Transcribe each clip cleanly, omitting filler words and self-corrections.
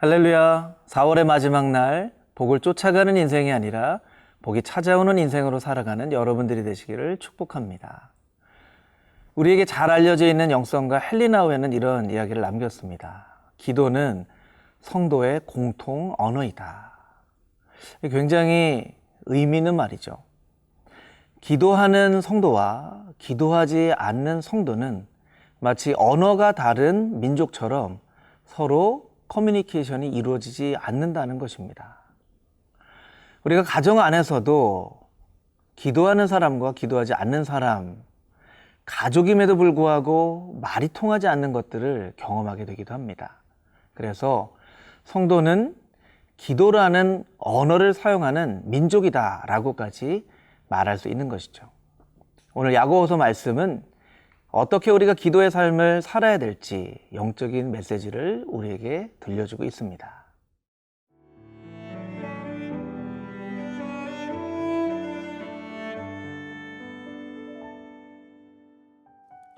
할렐루야. 4월의 마지막 날, 복을 쫓아가는 인생이 아니라 복이 찾아오는 인생으로 살아가는 여러분들이 되시기를 축복합니다. 우리에게 잘 알려져 있는 영성가 헬리나우에는 이런 이야기를 남겼습니다. 기도는 성도의 공통 언어이다. 굉장히 의미 있는 말이죠. 기도하는 성도와 기도하지 않는 성도는 마치 언어가 다른 민족처럼 서로 커뮤니케이션이 이루어지지 않는다는 것입니다. 우리가 가정 안에서도 기도하는 사람과 기도하지 않는 사람, 가족임에도 불구하고 말이 통하지 않는 것들을 경험하게 되기도 합니다. 그래서 성도는 기도라는 언어를 사용하는 민족이다라고까지 말할 수 있는 것이죠. 오늘 야고보서 말씀은 어떻게 우리가 기도의 삶을 살아야 될지 영적인 메시지를 우리에게 들려주고 있습니다.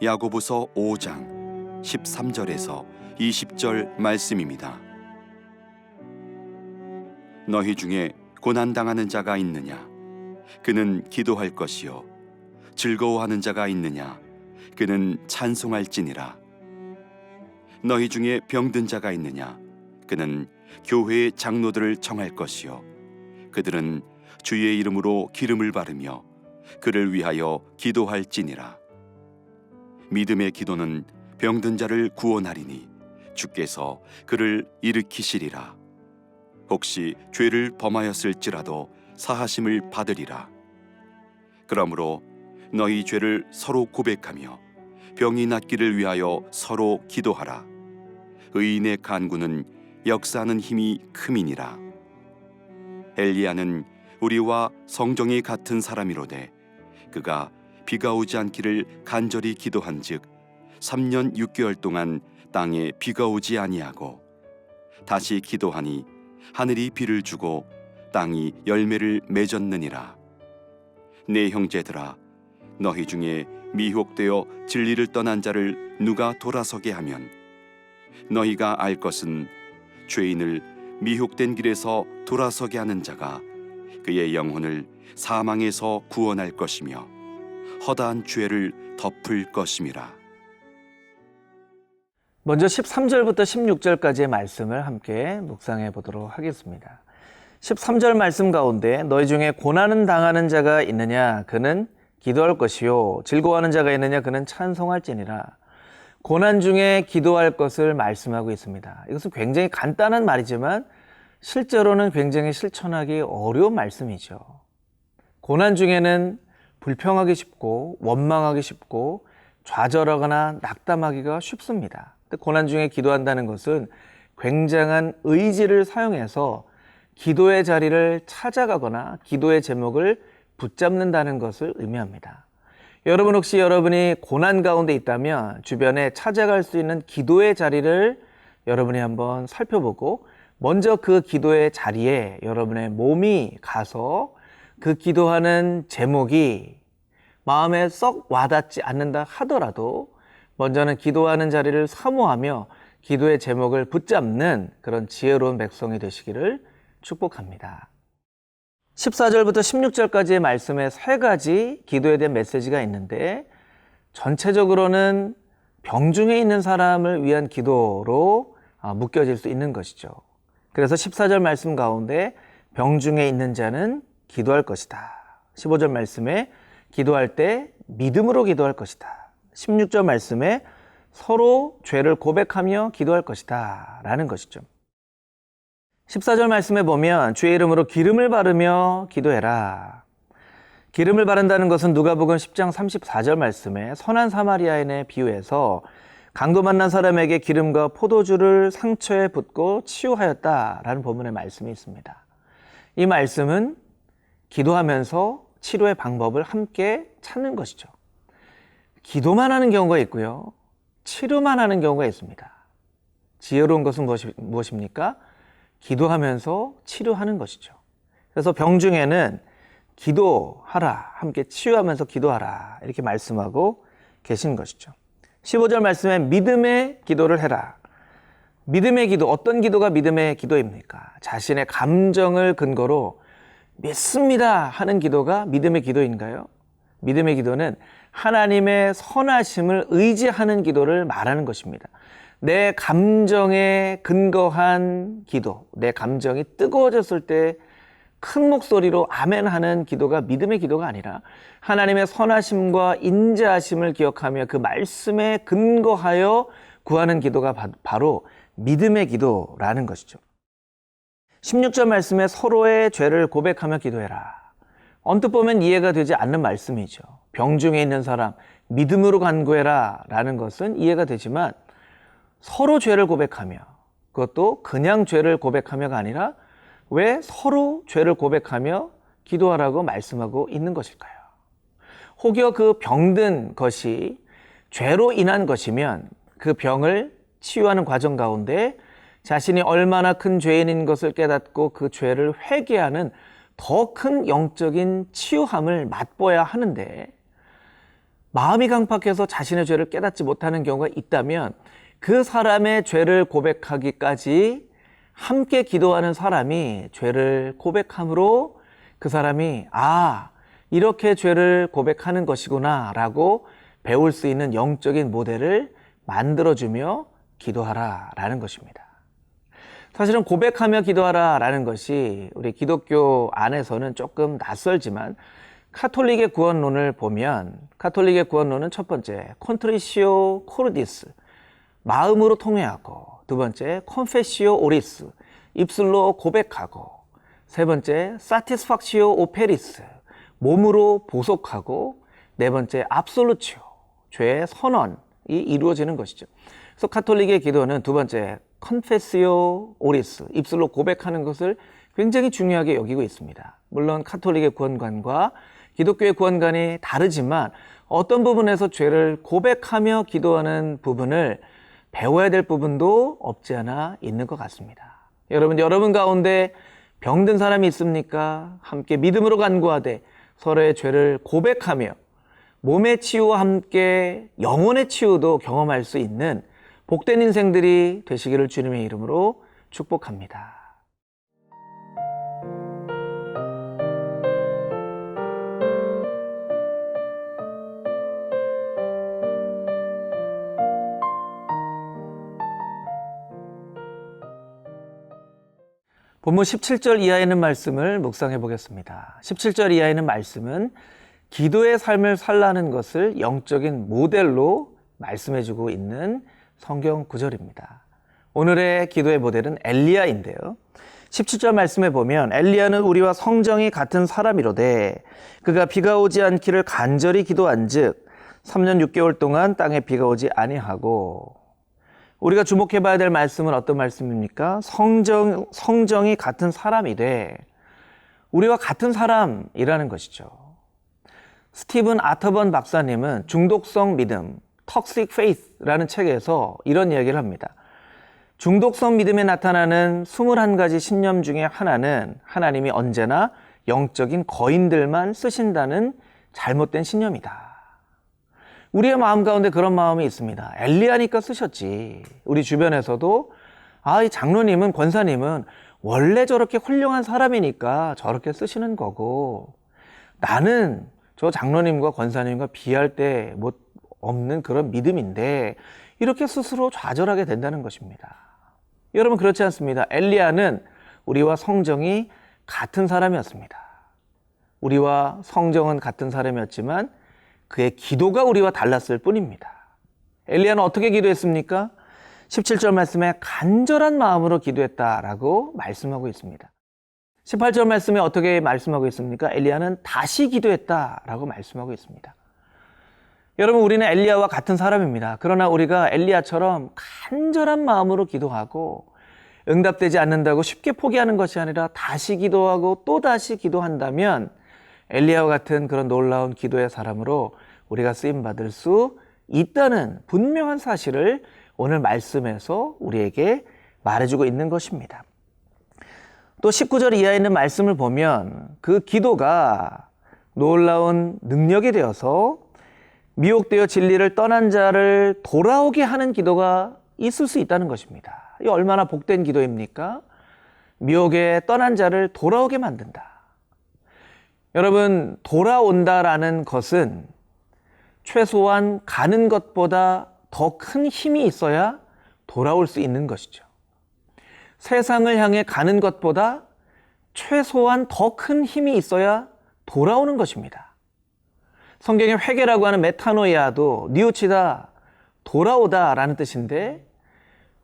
야고보서 5장 13절에서 20절 말씀입니다. 너희 중에 고난당하는 자가 있느냐? 그는 기도할 것이요. 즐거워하는 자가 있느냐? 그는 찬송할지니라. 너희 중에 병든 자가 있느냐? 그는 교회의 장로들을 청할 것이요. 그들은 주의 이름으로 기름을 바르며 그를 위하여 기도할지니라. 믿음의 기도는 병든 자를 구원하리니 주께서 그를 일으키시리라. 혹시 죄를 범하였을지라도 사하심을 받으리라. 그러므로 너희 죄를 서로 고백하며 병이 낫기를 위하여 서로 기도하라. 의인의 간구는 역사하는 힘이 큼이니라. 엘리야는 우리와 성정이 같은 사람이로되 그가 비가 오지 않기를 간절히 기도한즉 3년 6개월 동안 땅에 비가 오지 아니하고 다시 기도하니 하늘이 비를 주고 땅이 열매를 맺었느니라. 내 형제들아, 너희 중에 미혹되어 진리를 떠난 자를 누가 돌아서게 하면 너희가 알 것은 죄인을 미혹된 길에서 돌아서게 하는 자가 그의 영혼을 사망에서 구원할 것이며 허다한 죄를 덮을 것임이라. 먼저 13절부터 16절까지의 말씀을 함께 묵상해 보도록 하겠습니다. 13절 말씀 가운데 너희 중에 고난을 당하는 자가 있느냐? 그는 기도할 것이요. 즐거워하는 자가 있느냐? 그는 찬송할지니라. 고난 중에 기도할 것을 말씀하고 있습니다. 이것은 굉장히 간단한 말이지만 실제로는 굉장히 실천하기 어려운 말씀이죠. 고난 중에는 불평하기 쉽고 원망하기 쉽고 좌절하거나 낙담하기가 쉽습니다. 고난 중에 기도한다는 것은 굉장한 의지를 사용해서 기도의 자리를 찾아가거나 기도의 제목을 붙잡는다는 것을 의미합니다. 여러분 혹시 여러분이 고난 가운데 있다면 주변에 찾아갈 수 있는 기도의 자리를 여러분이 한번 살펴보고 먼저 그 기도의 자리에 여러분의 몸이 가서 그 기도하는 제목이 마음에 썩 와닿지 않는다 하더라도 먼저는 기도하는 자리를 사모하며 기도의 제목을 붙잡는 그런 지혜로운 백성이 되시기를 축복합니다. 14절부터 16절까지의 말씀에 세 가지 기도에 대한 메시지가 있는데 전체적으로는 병중에 있는 사람을 위한 기도로 묶여질 수 있는 것이죠. 그래서 14절 말씀 가운데 병중에 있는 자는 기도할 것이다. 15절 말씀에 기도할 때 믿음으로 기도할 것이다. 16절 말씀에 서로 죄를 고백하며 기도할 것이다 라는 것이죠. 14절 말씀에 보면 주의 이름으로 기름을 바르며 기도해라. 기름을 바른다는 것은 누가복음 10장 34절 말씀에 선한 사마리아인의 비유에서 강도 만난 사람에게 기름과 포도주를 상처에 붓고 치유하였다라는 본문의 말씀이 있습니다. 이 말씀은 기도하면서 치료의 방법을 함께 찾는 것이죠. 기도만 하는 경우가 있고요. 치료만 하는 경우가 있습니다. 지혜로운 것은 무엇입니까? 기도하면서 치료하는 것이죠. 그래서 병중에는 기도하라, 함께 치유하면서 기도하라 이렇게 말씀하고 계신 것이죠. 15절 말씀에 믿음의 기도를 해라. 믿음의 기도, 어떤 기도가 믿음의 기도입니까? 자신의 감정을 근거로 믿습니다 하는 기도가 믿음의 기도인가요? 믿음의 기도는 하나님의 선하심을 의지하는 기도를 말하는 것입니다. 내 감정에 근거한 기도, 내 감정이 뜨거워졌을 때 큰 목소리로 아멘 하는 기도가 믿음의 기도가 아니라 하나님의 선하심과 인자하심을 기억하며 그 말씀에 근거하여 구하는 기도가 바로 믿음의 기도라는 것이죠. 16절 말씀에 서로의 죄를 고백하며 기도해라. 언뜻 보면 이해가 되지 않는 말씀이죠. 병중에 있는 사람 믿음으로 간구해라 라는 것은 이해가 되지만 서로 죄를 고백하며, 그것도 그냥 죄를 고백하며가 아니라 왜 서로 죄를 고백하며 기도하라고 말씀하고 있는 것일까요? 혹여 그 병든 것이 죄로 인한 것이면 그 병을 치유하는 과정 가운데 자신이 얼마나 큰 죄인인 것을 깨닫고 그 죄를 회개하는 더 큰 영적인 치유함을 맛보아야 하는데, 마음이 강팍해서 자신의 죄를 깨닫지 못하는 경우가 있다면 그 사람의 죄를 고백하기까지 함께 기도하는 사람이 죄를 고백함으로 그 사람이 이렇게 죄를 고백하는 것이구나 라고 배울 수 있는 영적인 모델을 만들어주며 기도하라 라는 것입니다. 사실은 고백하며 기도하라 라는 것이 우리 기독교 안에서는 조금 낯설지만 카톨릭의 구원론을 보면, 카톨릭의 구원론은 첫 번째 컨트리시오 코르디스, 마음으로 통회하고, 두 번째 콘페시오 오리스, 입술로 고백하고, 세 번째 사티스팍시오 오페리스, 몸으로 보속하고, 네 번째 압솔루치오, 죄의 선언이 이루어지는 것이죠. 그래서 카톨릭의 기도는 두 번째 컨페시오 오리스, 입술로 고백하는 것을 굉장히 중요하게 여기고 있습니다. 물론 카톨릭의 구원관과 기독교의 구원관이 다르지만 어떤 부분에서 죄를 고백하며 기도하는 부분을 배워야 될 부분도 없지 않아 있는 것 같습니다. 여러분 가운데 병든 사람이 있습니까? 함께 믿음으로 간구하되 서로의 죄를 고백하며 몸의 치유와 함께 영혼의 치유도 경험할 수 있는 복된 인생들이 되시기를 주님의 이름으로 축복합니다. 본문 17절 이하에 있는 말씀을 묵상해 보겠습니다. 17절 이하에 있는 말씀은 기도의 삶을 살라는 것을 영적인 모델로 말씀해 주고 있는 성경 구절입니다. 오늘의 기도의 모델은 엘리야인데요. 17절 말씀에 보면 엘리야는 우리와 성정이 같은 사람이로되 그가 비가 오지 않기를 간절히 기도한즉 3년 6개월 동안 땅에 비가 오지 아니하고, 우리가 주목해 봐야 될 말씀은 어떤 말씀입니까? 성정이 같은 사람이되, 우리와 같은 사람이라는 것이죠. 스티븐 아터번 박사님은 중독성 믿음, Toxic Faith라는 책에서 이런 이야기를 합니다. 중독성 믿음에 나타나는 21가지 신념 중에 하나는 하나님이 언제나 영적인 거인들만 쓰신다는 잘못된 신념이다. 우리의 마음 가운데 그런 마음이 있습니다. 엘리야니까 쓰셨지. 우리 주변에서도 이 장로님은, 권사님은 원래 저렇게 훌륭한 사람이니까 저렇게 쓰시는 거고, 나는 저 장로님과 권사님과 비할 데 없는 그런 믿음인데, 이렇게 스스로 좌절하게 된다는 것입니다. 여러분, 그렇지 않습니다. 엘리야는 우리와 성정이 같은 사람이었습니다. 우리와 성정은 같은 사람이었지만 그의 기도가 우리와 달랐을 뿐입니다. 엘리야는 어떻게 기도했습니까? 17절 말씀에 간절한 마음으로 기도했다라고 말씀하고 있습니다. 18절 말씀에 어떻게 말씀하고 있습니까? 엘리야는 다시 기도했다라고 말씀하고 있습니다. 여러분, 우리는 엘리야와 같은 사람입니다. 그러나 우리가 엘리야처럼 간절한 마음으로 기도하고 응답되지 않는다고 쉽게 포기하는 것이 아니라 다시 기도하고 또 다시 기도한다면 엘리야와 같은 그런 놀라운 기도의 사람으로 우리가 쓰임받을 수 있다는 분명한 사실을 오늘 말씀에서 우리에게 말해주고 있는 것입니다. 또 19절 이하에 있는 말씀을 보면 그 기도가 놀라운 능력이 되어서 미혹되어 진리를 떠난 자를 돌아오게 하는 기도가 있을 수 있다는 것입니다. 이 얼마나 복된 기도입니까? 미혹에 떠난 자를 돌아오게 만든다. 여러분, 돌아온다라는 것은 최소한 가는 것보다 더 큰 힘이 있어야 돌아올 수 있는 것이죠. 세상을 향해 가는 것보다 최소한 더 큰 힘이 있어야 돌아오는 것입니다. 성경의 회개라고 하는 메타노이아도 뉘우치다, 돌아오다라는 뜻인데,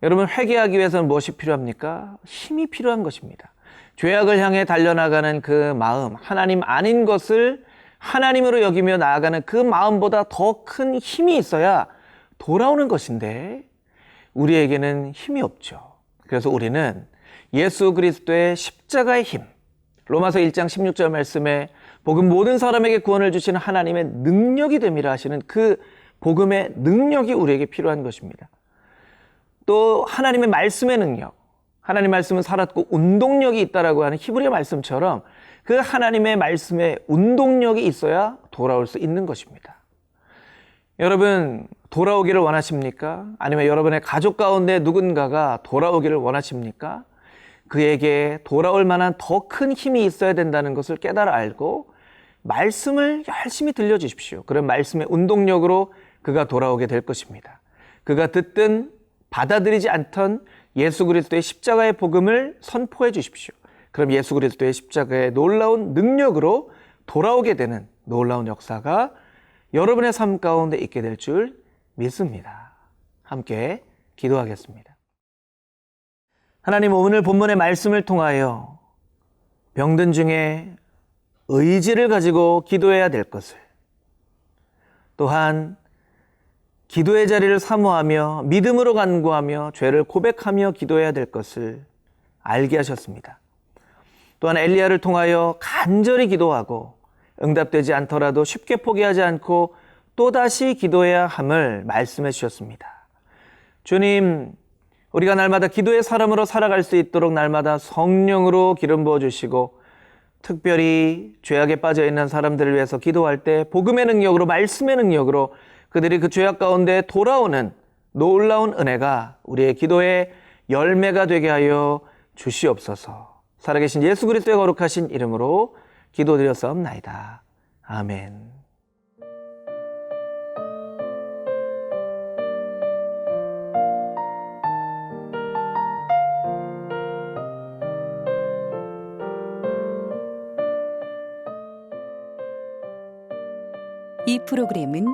여러분, 회개하기 위해서는 무엇이 필요합니까? 힘이 필요한 것입니다. 죄악을 향해 달려나가는 그 마음, 하나님 아닌 것을 하나님으로 여기며 나아가는 그 마음보다 더 큰 힘이 있어야 돌아오는 것인데, 우리에게는 힘이 없죠. 그래서 우리는 예수 그리스도의 십자가의 힘, 로마서 1장 16절 말씀에 복음 모든 사람에게 구원을 주시는 하나님의 능력이 됨이라 하시는 그 복음의 능력이 우리에게 필요한 것입니다. 또 하나님의 말씀의 능력, 하나님 말씀은 살았고 운동력이 있다라고 하는 히브리 말씀처럼 그 하나님의 말씀에 운동력이 있어야 돌아올 수 있는 것입니다. 여러분, 돌아오기를 원하십니까? 아니면 여러분의 가족 가운데 누군가가 돌아오기를 원하십니까? 그에게 돌아올 만한 더 큰 힘이 있어야 된다는 것을 깨달아 알고 말씀을 열심히 들려주십시오. 그런 말씀의 운동력으로 그가 돌아오게 될 것입니다. 그가 듣든 받아들이지 않던 예수 그리스도의 십자가의 복음을 선포해 주십시오. 그럼 예수 그리스도의 십자가의 놀라운 능력으로 돌아오게 되는 놀라운 역사가 여러분의 삶 가운데 있게 될 줄 믿습니다. 함께 기도하겠습니다. 하나님, 오늘 본문의 말씀을 통하여 병든 중에 의지를 가지고 기도해야 될 것을, 또한 기도의 자리를 사모하며 믿음으로 간구하며 죄를 고백하며 기도해야 될 것을 알게 하셨습니다. 또한 엘리야를 통하여 간절히 기도하고 응답되지 않더라도 쉽게 포기하지 않고 또다시 기도해야 함을 말씀해 주셨습니다. 주님, 우리가 날마다 기도의 사람으로 살아갈 수 있도록 날마다 성령으로 기름 부어주시고, 특별히 죄악에 빠져있는 사람들을 위해서 기도할 때 복음의 능력으로, 말씀의 능력으로 그들이 그 죄악 가운데 돌아오는 놀라운 은혜가 우리의 기도의 열매가 되게 하여 주시옵소서. 살아계신 예수 그리스도의 거룩하신 이름으로 기도드렸사옵나이다. 아멘. 이 프로그램은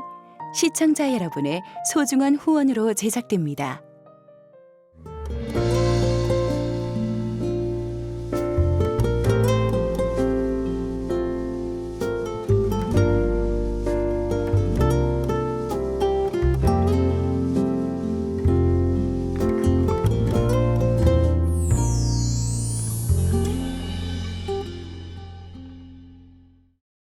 시청자 여러분의 소중한 후원으로 제작됩니다.